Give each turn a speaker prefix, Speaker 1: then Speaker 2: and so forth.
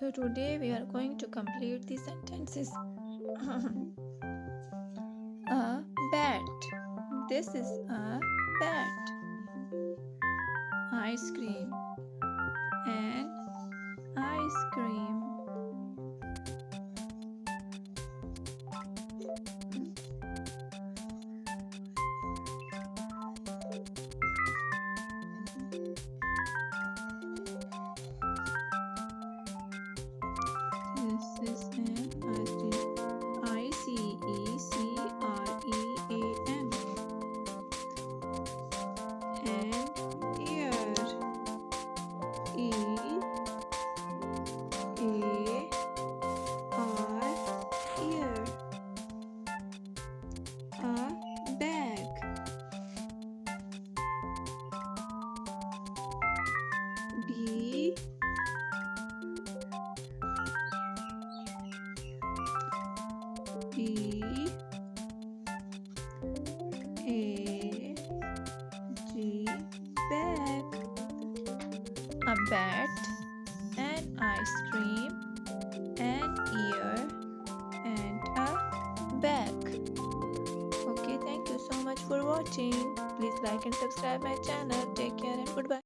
Speaker 1: So today we are going to complete the sentences. A bat. This is a bat. Ice cream. An ice cream. This is an ice cream. ICECREAM. And ear. EAR. Ear. A bag. B B A G bag. A bat, an ice cream, an ear, and a bag. Okay, thank you so much for watching. Please like and subscribe my channel. Take care and goodbye.